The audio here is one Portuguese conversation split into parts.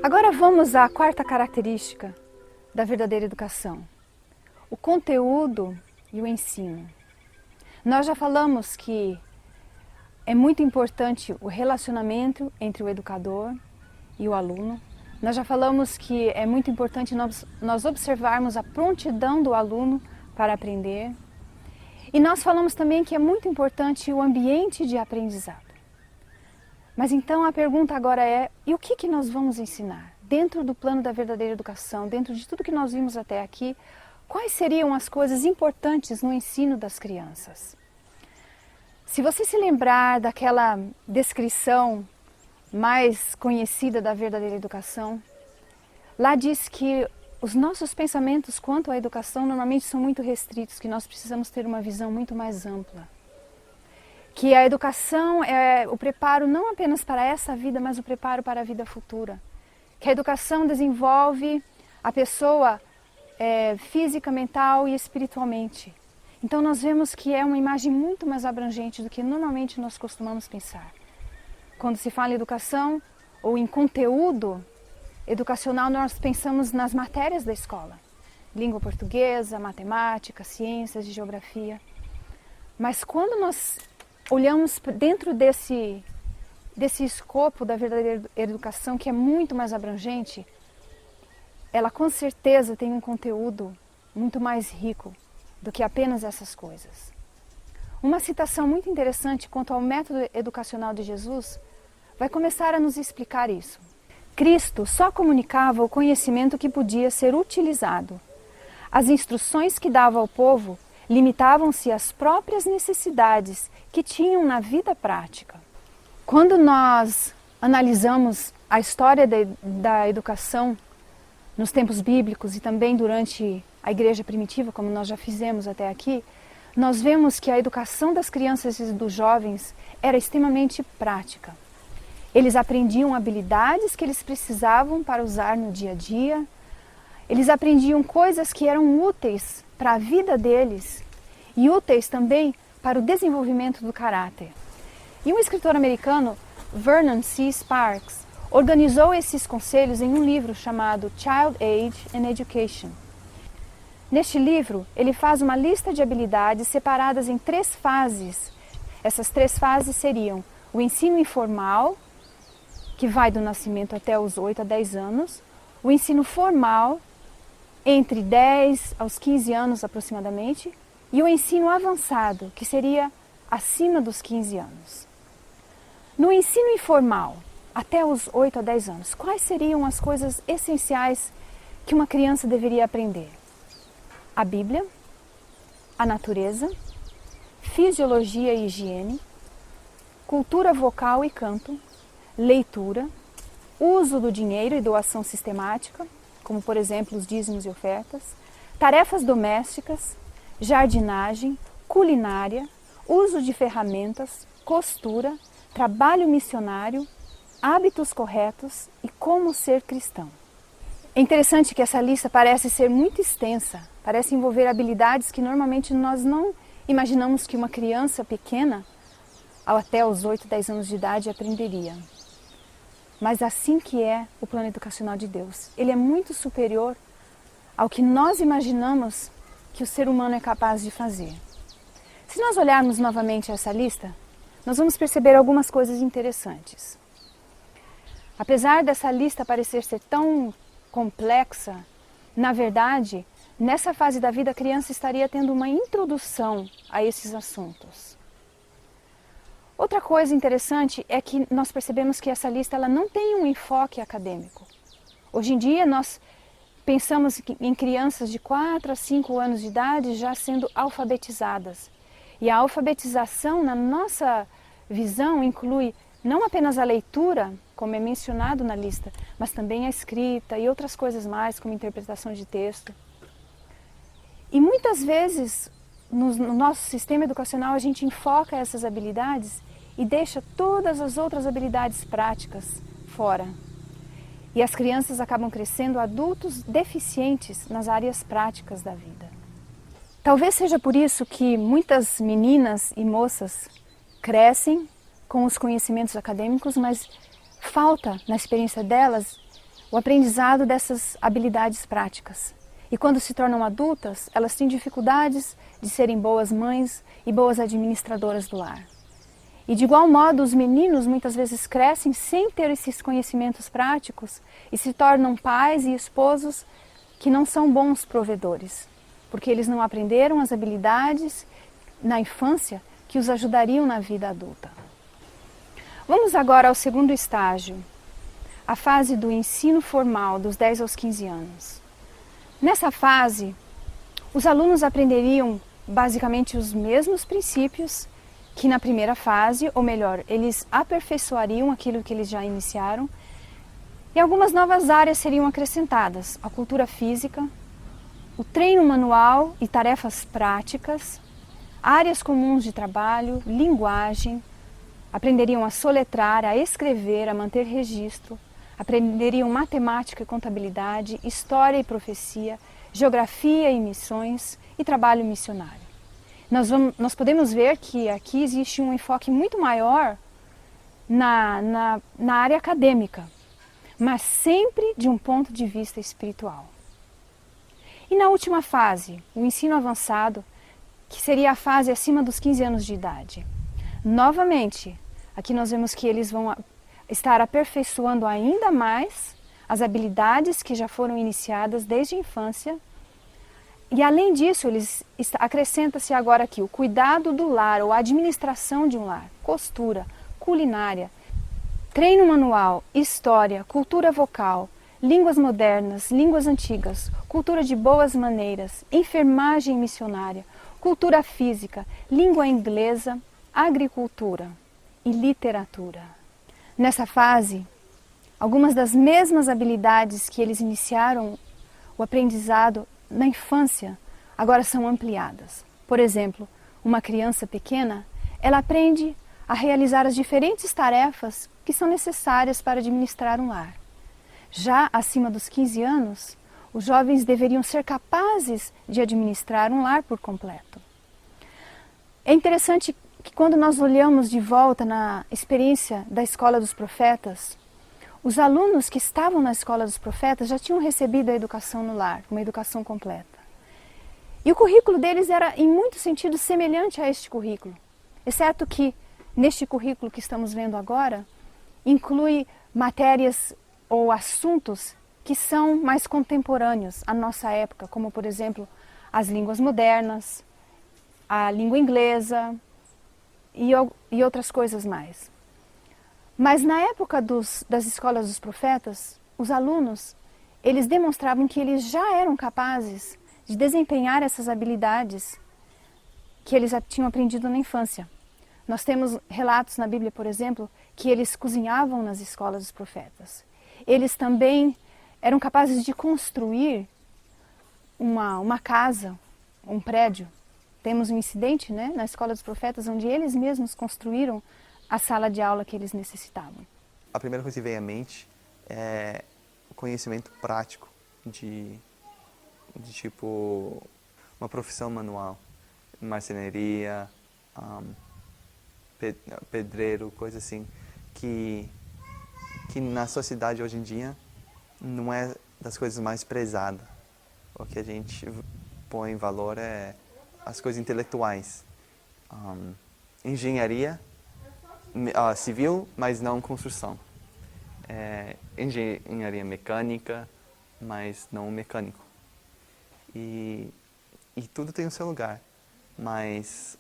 Agora vamos à quarta característica da verdadeira educação: o conteúdo e o ensino. Nós já falamos que é muito importante o relacionamento entre o educador e o aluno. Nós já falamos que é muito importante nós observarmos a prontidão do aluno para aprender. E nós falamos também que é muito importante o ambiente de aprendizado. Mas então a pergunta agora é: e o que nós vamos ensinar? Dentro do plano da verdadeira educação, dentro de tudo que nós vimos até aqui, quais seriam as coisas importantes no ensino das crianças? Se você se lembrar daquela descrição mais conhecida da verdadeira educação, lá diz que os nossos pensamentos quanto à educação normalmente são muito restritos, que nós precisamos ter uma visão muito mais ampla. Que a educação é o preparo não apenas para essa vida, mas o preparo para a vida futura. Que a educação desenvolve a pessoa física, mental e espiritualmente. Então nós vemos que é uma imagem muito mais abrangente do que normalmente nós costumamos pensar. Quando se fala em educação ou em conteúdo educacional, nós pensamos nas matérias da escola. Língua portuguesa, matemática, ciências e geografia. Mas quando nós olhamos dentro desse escopo da verdadeira educação, que é muito mais abrangente, ela com certeza tem um conteúdo muito mais rico do que apenas essas coisas. Uma citação muito interessante quanto ao método educacional de Jesus vai começar a nos explicar isso. Cristo só comunicava o conhecimento que podia ser utilizado. As instruções que dava ao povo limitavam-se às próprias necessidades que tinham na vida prática. Quando nós analisamos a história da educação nos tempos bíblicos e também durante a igreja primitiva, como nós já fizemos até aqui, nós vemos que a educação das crianças e dos jovens era extremamente prática. Eles aprendiam habilidades que eles precisavam para usar no dia a dia, eles aprendiam coisas que eram úteis para a vida deles e úteis também para o desenvolvimento do caráter. E um escritor americano, Vernon C. Sparks, organizou esses conselhos em um livro chamado Child Age and Education. Neste livro, ele faz uma lista de habilidades separadas em 3 fases. Essas 3 fases seriam o ensino informal, que vai do nascimento até os 8 a 10 anos, o ensino formal, entre 10 aos 15 anos aproximadamente, e o ensino avançado, que seria acima dos 15 anos. No ensino informal, até os 8 a 10 anos, quais seriam as coisas essenciais que uma criança deveria aprender? A Bíblia, a natureza, fisiologia e higiene, cultura vocal e canto, leitura, uso do dinheiro e doação sistemática, como por exemplo os dízimos e ofertas, tarefas domésticas, jardinagem, culinária, uso de ferramentas, costura, trabalho missionário, hábitos corretos e como ser cristão. É interessante que essa lista parece ser muito extensa, parece envolver habilidades que normalmente nós não imaginamos que uma criança pequena, até os 8, 10 anos de idade, aprenderia. Mas assim que é o plano educacional de Deus. Ele é muito superior ao que nós imaginamos que o ser humano é capaz de fazer. Se nós olharmos novamente essa lista, nós vamos perceber algumas coisas interessantes. Apesar dessa lista parecer ser tão complexa, na verdade, nessa fase da vida a criança estaria tendo uma introdução a esses assuntos. Outra coisa interessante é que nós percebemos que essa lista ela não tem um enfoque acadêmico. Hoje em dia nós pensamos em crianças de 4 a 5 anos de idade já sendo alfabetizadas. E a alfabetização, na nossa visão, inclui não apenas a leitura, como é mencionado na lista, mas também a escrita e outras coisas mais, como interpretação de texto. E muitas vezes, no nosso sistema educacional, a gente enfoca essas habilidades e deixa todas as outras habilidades práticas fora. E as crianças acabam crescendo adultos deficientes nas áreas práticas da vida. Talvez seja por isso que muitas meninas e moças crescem com os conhecimentos acadêmicos, mas falta na experiência delas o aprendizado dessas habilidades práticas. E quando se tornam adultas, elas têm dificuldades de serem boas mães e boas administradoras do lar. E de igual modo, os meninos muitas vezes crescem sem ter esses conhecimentos práticos e se tornam pais e esposos que não são bons provedores, porque eles não aprenderam as habilidades na infância que os ajudariam na vida adulta. Vamos agora ao segundo estágio, a fase do ensino formal, dos 10 aos 15 anos. Nessa fase, os alunos aprenderiam basicamente os mesmos princípios que na primeira fase, ou melhor, eles aperfeiçoariam aquilo que eles já iniciaram, e algumas novas áreas seriam acrescentadas: a cultura física, o treino manual e tarefas práticas, áreas comuns de trabalho, linguagem, aprenderiam a soletrar, a escrever, a manter registro, aprenderiam matemática e contabilidade, história e profecia, geografia e missões e trabalho missionário. Nós podemos ver que aqui existe um enfoque muito maior na área acadêmica, mas sempre de um ponto de vista espiritual. E na última fase, o ensino avançado, que seria a fase acima dos 15 anos de idade. Novamente, aqui nós vemos que eles vão estar aperfeiçoando ainda mais as habilidades que já foram iniciadas desde a infância. E além disso, acrescenta-se agora aqui o cuidado do lar, ou a administração de um lar, costura, culinária, treino manual, história, cultura vocal, línguas modernas, línguas antigas, cultura de boas maneiras, enfermagem missionária, cultura física, língua inglesa, agricultura e literatura. Nessa fase, algumas das mesmas habilidades que eles iniciaram o aprendizado na infância agora são ampliadas. Por exemplo, uma criança pequena, ela aprende a realizar as diferentes tarefas que são necessárias para administrar um lar. Já acima dos 15 anos, os jovens deveriam ser capazes de administrar um lar por completo. É interessante que quando nós olhamos de volta na experiência da Escola dos Profetas, os alunos que estavam na Escola dos Profetas já tinham recebido a educação no lar, uma educação completa. E o currículo deles era, em muitos sentidos, semelhante a este currículo, exceto que, neste currículo que estamos vendo agora, inclui matérias ou assuntos que são mais contemporâneos à nossa época, como, por exemplo, as línguas modernas, a língua inglesa e outras coisas mais. Mas na época das escolas dos profetas, os alunos, eles demonstravam que eles já eram capazes de desempenhar essas habilidades que eles já tinham aprendido na infância. Nós temos relatos na Bíblia, por exemplo, que eles cozinhavam nas escolas dos profetas. Eles também eram capazes de construir uma casa, um prédio. Temos um incidente, né, na Escola dos Profetas, onde eles mesmos construíram a sala de aula que eles necessitavam. A primeira coisa que vem à mente é o conhecimento prático de tipo uma profissão manual, marcenaria, pedreiro, coisa assim, que na sociedade hoje em dia não é das coisas mais prezadas. O que a gente põe em valor é as coisas intelectuais. Engenharia civil, mas não construção. Engenharia mecânica, mas não mecânico. E tudo tem o seu lugar, mas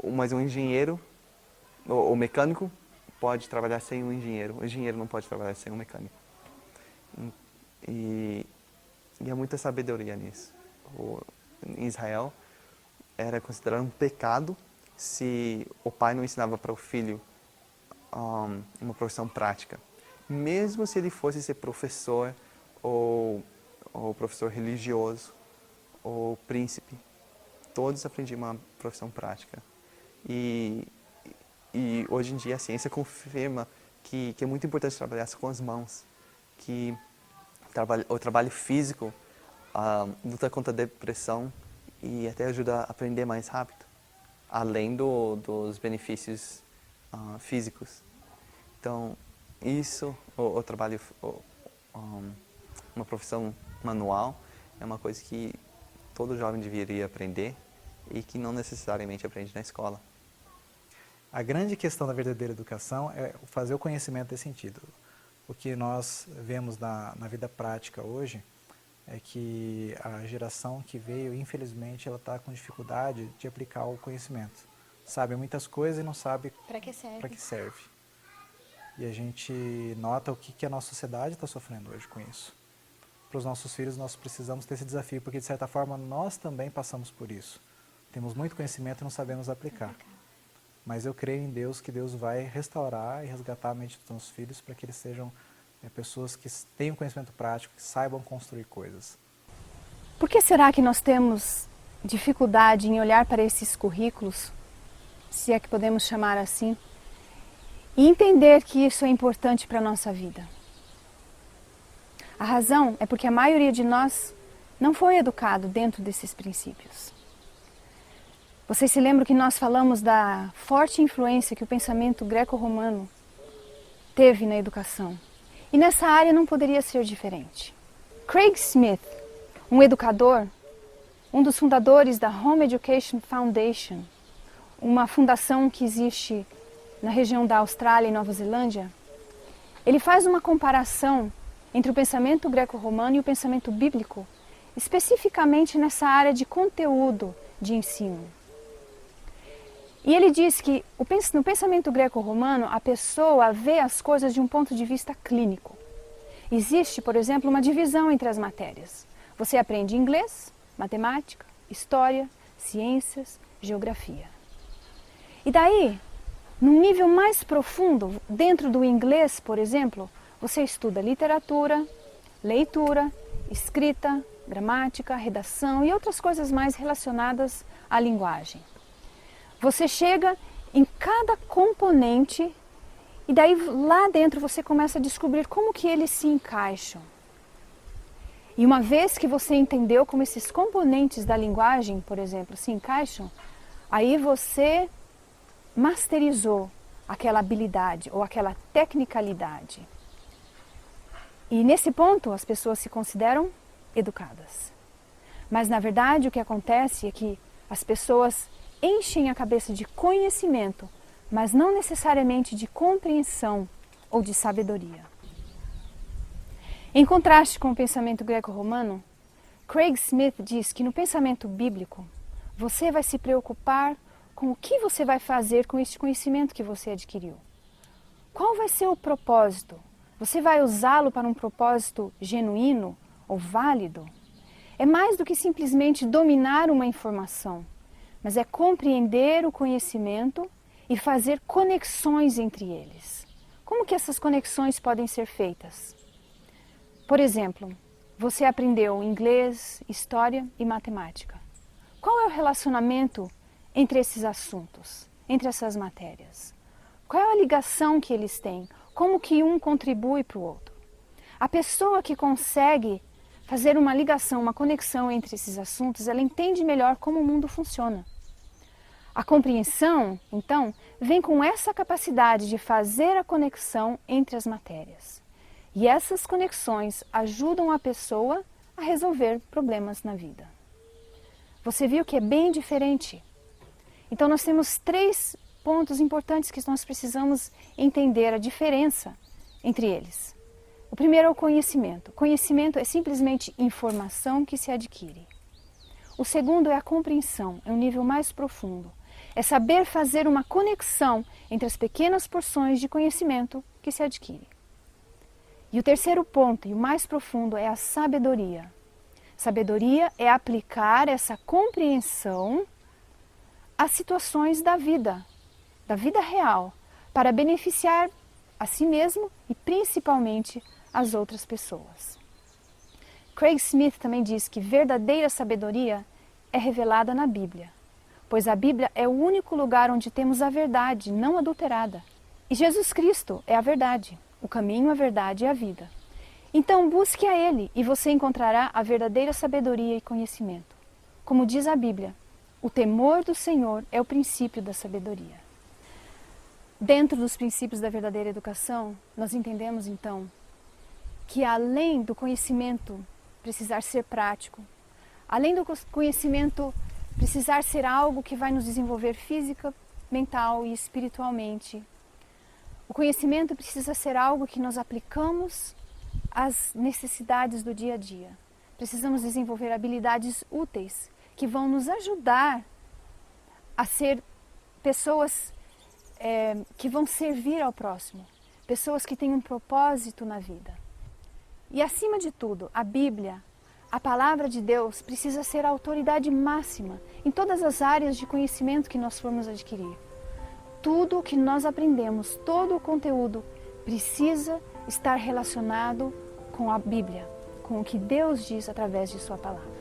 um engenheiro, o mecânico pode trabalhar sem um engenheiro, o engenheiro não pode trabalhar sem um mecânico. E há muita sabedoria nisso. Em Israel, era considerado um pecado se o pai não ensinava para o filho uma profissão prática. Mesmo se ele fosse ser professor ou professor religioso ou príncipe, todos aprendiam uma profissão prática. E hoje em dia a ciência confirma que é muito importante trabalhar com as mãos, que o trabalho físico luta contra a depressão e até ajuda a aprender mais rápido, além dos benefícios físicos. Então, isso, o trabalho, uma profissão manual, é uma coisa que todo jovem deveria aprender e que não necessariamente aprende na escola. A grande questão da verdadeira educação é fazer o conhecimento ter sentido. O que nós vemos na vida prática hoje é que a geração que veio, infelizmente, ela está com dificuldade de aplicar o conhecimento. Sabe muitas coisas e não sabe Para que serve? Para que serve. E a gente nota o que a nossa sociedade está sofrendo hoje com isso. Para os nossos filhos, nós precisamos ter esse desafio, porque, de certa forma, nós também passamos por isso. Temos muito conhecimento e não sabemos aplicar. Mas eu creio em Deus, que Deus vai restaurar e resgatar a mente dos nossos filhos para que eles sejam pessoas que tenham conhecimento prático, que saibam construir coisas. Por que será que nós temos dificuldade em olhar para esses currículos, se é que podemos chamar assim, e entender que isso é importante para a nossa vida? A razão é porque a maioria de nós não foi educado dentro desses princípios. Vocês se lembram que nós falamos da forte influência que o pensamento greco-romano teve na educação. E nessa área não poderia ser diferente. Craig Smith, um educador, um dos fundadores da Home Education Foundation, uma fundação que existe na região da Austrália e Nova Zelândia, ele faz uma comparação entre o pensamento greco-romano e o pensamento bíblico, especificamente nessa área de conteúdo de ensino. E ele diz que no pensamento greco-romano a pessoa vê as coisas de um ponto de vista clínico. Existe, por exemplo, uma divisão entre as matérias. Você aprende inglês, matemática, história, ciências, geografia. E daí, num nível mais profundo, dentro do inglês, por exemplo, você estuda literatura, leitura, escrita, gramática, redação e outras coisas mais relacionadas à linguagem. Você chega em cada componente e daí lá dentro você começa a descobrir como que eles se encaixam. E uma vez que você entendeu como esses componentes da linguagem, por exemplo, se encaixam, aí você masterizou aquela habilidade ou aquela tecnicalidade. E nesse ponto as pessoas se consideram educadas. Mas na verdade o que acontece é que as pessoas enchem a cabeça de conhecimento, mas não necessariamente de compreensão ou de sabedoria. Em contraste com o pensamento greco-romano, Craig Smith diz que no pensamento bíblico, você vai se preocupar com o que você vai fazer com este conhecimento que você adquiriu. Qual vai ser o propósito? Você vai usá-lo para um propósito genuíno ou válido? É mais do que simplesmente dominar uma informação, mas é compreender o conhecimento e fazer conexões entre eles. Como que essas conexões podem ser feitas? Por exemplo, você aprendeu inglês, história e matemática. Qual é o relacionamento entre esses assuntos, entre essas matérias? Qual é a ligação que eles têm? Como que um contribui para o outro? A pessoa que consegue fazer uma ligação, uma conexão entre esses assuntos, ela entende melhor como o mundo funciona. A compreensão, então, vem com essa capacidade de fazer a conexão entre as matérias. E essas conexões ajudam a pessoa a resolver problemas na vida. Você viu que é bem diferente? Então nós temos 3 pontos importantes que nós precisamos entender a diferença entre eles. O primeiro é o conhecimento. Conhecimento é simplesmente informação que se adquire. O segundo é a compreensão, é um nível mais profundo. É saber fazer uma conexão entre as pequenas porções de conhecimento que se adquire. E o terceiro ponto, e o mais profundo, é a sabedoria. Sabedoria é aplicar essa compreensão às situações da vida real, para beneficiar a si mesmo e principalmente as outras pessoas. Craig Smith também diz que verdadeira sabedoria é revelada na Bíblia, pois a Bíblia é o único lugar onde temos a verdade não adulterada. E Jesus Cristo é a verdade, o caminho, a verdade e a vida. Então busque a Ele e você encontrará a verdadeira sabedoria e conhecimento. Como diz a Bíblia, o temor do Senhor é o princípio da sabedoria. Dentro dos princípios da verdadeira educação, nós entendemos então que além do conhecimento precisar ser prático, além do conhecimento precisar ser algo que vai nos desenvolver física, mental e espiritualmente, o conhecimento precisa ser algo que nós aplicamos às necessidades do dia a dia. Precisamos desenvolver habilidades úteis que vão nos ajudar a ser pessoas que vão servir ao próximo, pessoas que têm um propósito na vida. E acima de tudo, a Bíblia, a palavra de Deus, precisa ser a autoridade máxima em todas as áreas de conhecimento que nós formos adquirir. Tudo o que nós aprendemos, todo o conteúdo, precisa estar relacionado com a Bíblia, com o que Deus diz através de sua palavra.